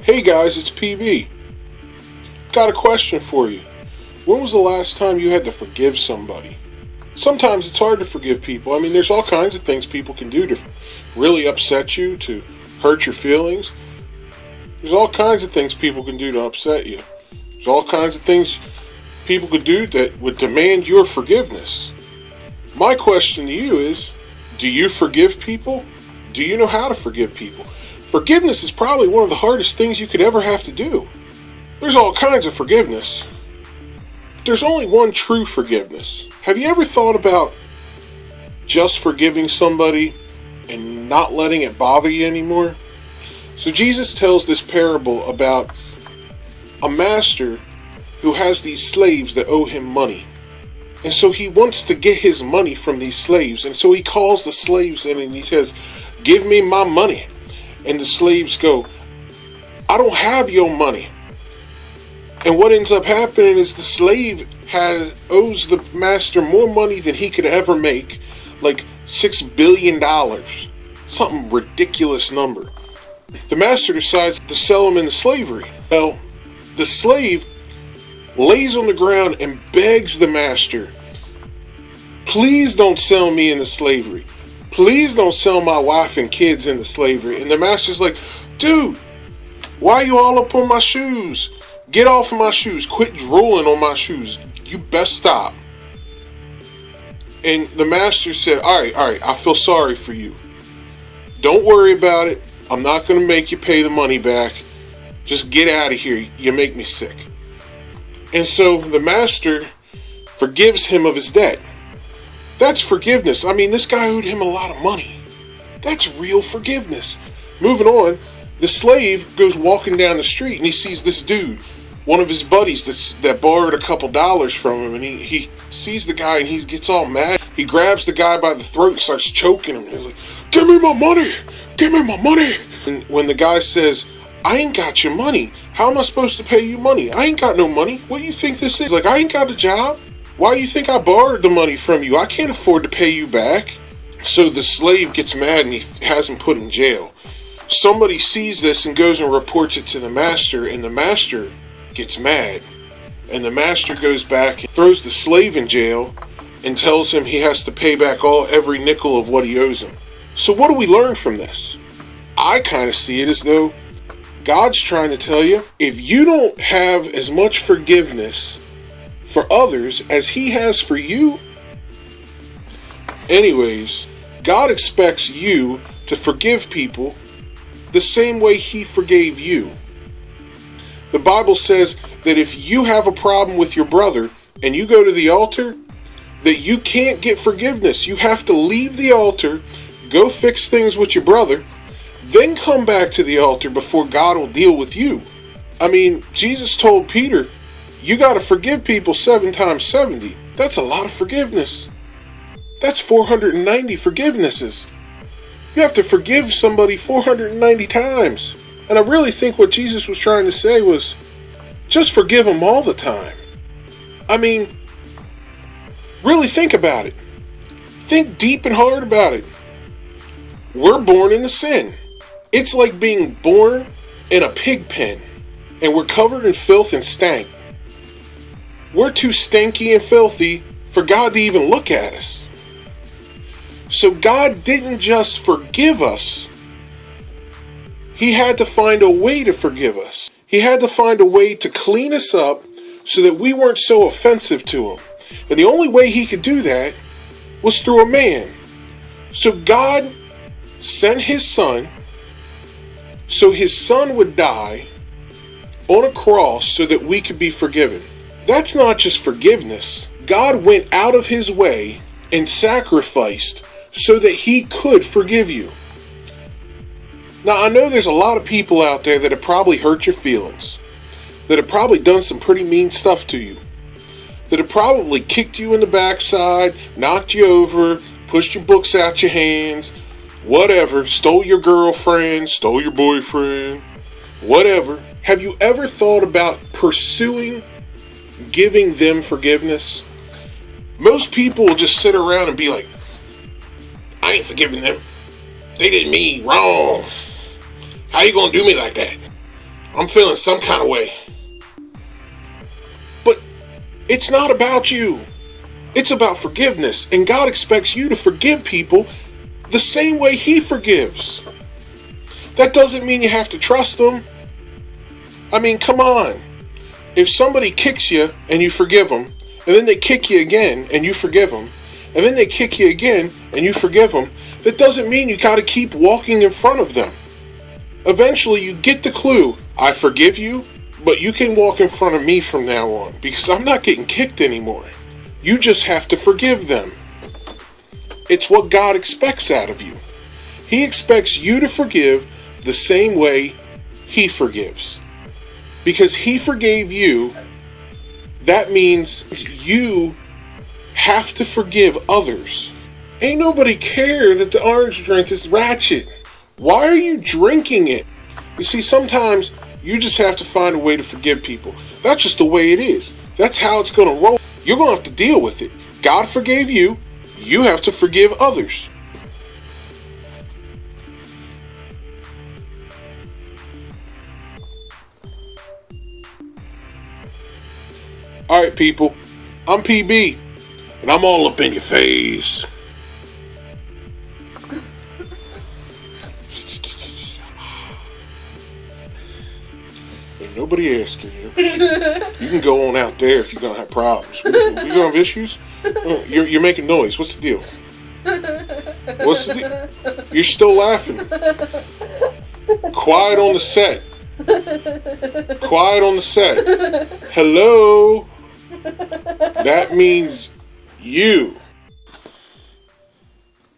Hey guys, it's PB. Got a question for you. When was the last time you had to forgive somebody? Sometimes it's hard to forgive people. I mean, there's all kinds of things people can do to really upset you, to hurt your feelings. There's all kinds of things people can do to upset you. There's all kinds of things people could do that would demand your forgiveness. My question to you is, do you forgive people? Do you know how to forgive people? Forgiveness is probably one of the hardest things you could ever have to do. There's all kinds of forgiveness. There's only one true forgiveness. Have you ever thought about just forgiving somebody and not letting it bother you anymore? So Jesus tells this parable about a master who has these slaves that owe him money. And so he wants to get his money from these slaves. And so he calls the slaves in and he says, "Give me my money." And the slaves go, "I don't have your money." And what ends up happening is the slave owes the master more money than he could ever make, like $6 billion, something ridiculous number. The master decides to sell him into slavery. Well, the slave lays on the ground and begs the master, "Please don't sell me into slavery. Please don't sell my wife and kids into slavery." And the master's like, "Dude, why are you all up on my shoes? Get off of my shoes. Quit drooling on my shoes. You best stop." And the master said, all right, I feel sorry for you. Don't worry about it. I'm not going to make you pay the money back. Just get out of here. You make me sick." And so the master forgives him of his debt. That's forgiveness. I mean, this guy owed him a lot of money. That's real forgiveness. Moving on, the slave goes walking down the street and he sees this dude, one of his buddies that borrowed a couple dollars from him, and he sees the guy and he gets all mad. He grabs the guy by the throat and starts choking him. He's like, "Give me my money! Give me my money!" And when the guy says, "I ain't got your money. How am I supposed to pay you money? I ain't got no money. What do you think this is? Like, I ain't got a job. Why do you think I borrowed the money from you? I can't afford to pay you back." So the slave gets mad and he has him put in jail. Somebody sees this and goes and reports it to the master, and the master gets mad. And the master goes back and throws the slave in jail and tells him he has to pay back every nickel of what he owes him. So what do we learn from this? I kind of see it as though God's trying to tell you, if you don't have as much forgiveness for others as he has for you, anyways, God expects you to forgive people the same way he forgave you. The Bible says that if you have a problem with your brother and you go to the altar, that you can't get forgiveness. You have to leave the altar, go fix things with your brother, then come back to the altar before God will deal with you. I mean, Jesus told Peter, you got to forgive people 7 times 70. That's a lot of forgiveness. That's 490 forgivenesses. You have to forgive somebody 490 times. And I really think what Jesus was trying to say was, just forgive them all the time. I mean, really think about it. Think deep and hard about it. We're born into sin. It's like being born in a pig pen, and we're covered in filth and stank. We're too stinky and filthy for God to even look at us. So God didn't just forgive us. He had to find a way to forgive us. He had to find a way to clean us up so that we weren't so offensive to him. And the only way he could do that was through a man. So God sent his son, so his son would die on a cross so that we could be forgiven. That's not just forgiveness. God went out of his way and sacrificed so that he could forgive you. Now, I know there's a lot of people out there that have probably hurt your feelings, that have probably done some pretty mean stuff to you, that have probably kicked you in the backside, knocked you over, pushed your books out your hands, whatever, stole your girlfriend, stole your boyfriend, whatever. Have you ever thought about pursuing giving them forgiveness? Most people will just sit around and be like, "I ain't forgiving them. They did me wrong. How you gonna do me like that?" I'm feeling some kind of way. But it's not about you. It's about forgiveness. And God expects you to forgive people the same way He forgives. That doesn't mean you have to trust them. I mean, come on. If somebody kicks you and you forgive them, and then they kick you again and you forgive them, and then they kick you again and you forgive them, that doesn't mean you got to keep walking in front of them. Eventually you get the clue. I forgive you, but you can walk in front of me from now on because I'm not getting kicked anymore. You just have to forgive them. It's what God expects out of you. He expects you to forgive the same way He forgives. Because He forgave you, that means you have to forgive others. Ain't nobody care that the orange drink is ratchet. Why are you drinking it? You see, sometimes you just have to find a way to forgive people. That's just the way it is. That's how it's going to roll. You're going to have to deal with it. God forgave you. You have to forgive others. Alright, people. I'm PB. And I'm all up in your face. Ain't nobody asking you. You can go on out there if you're going to have problems. We going to have issues? You're making noise. What's the deal? What's the deal? You're still laughing. Quiet on the set. Quiet on the set. Hello? That means you.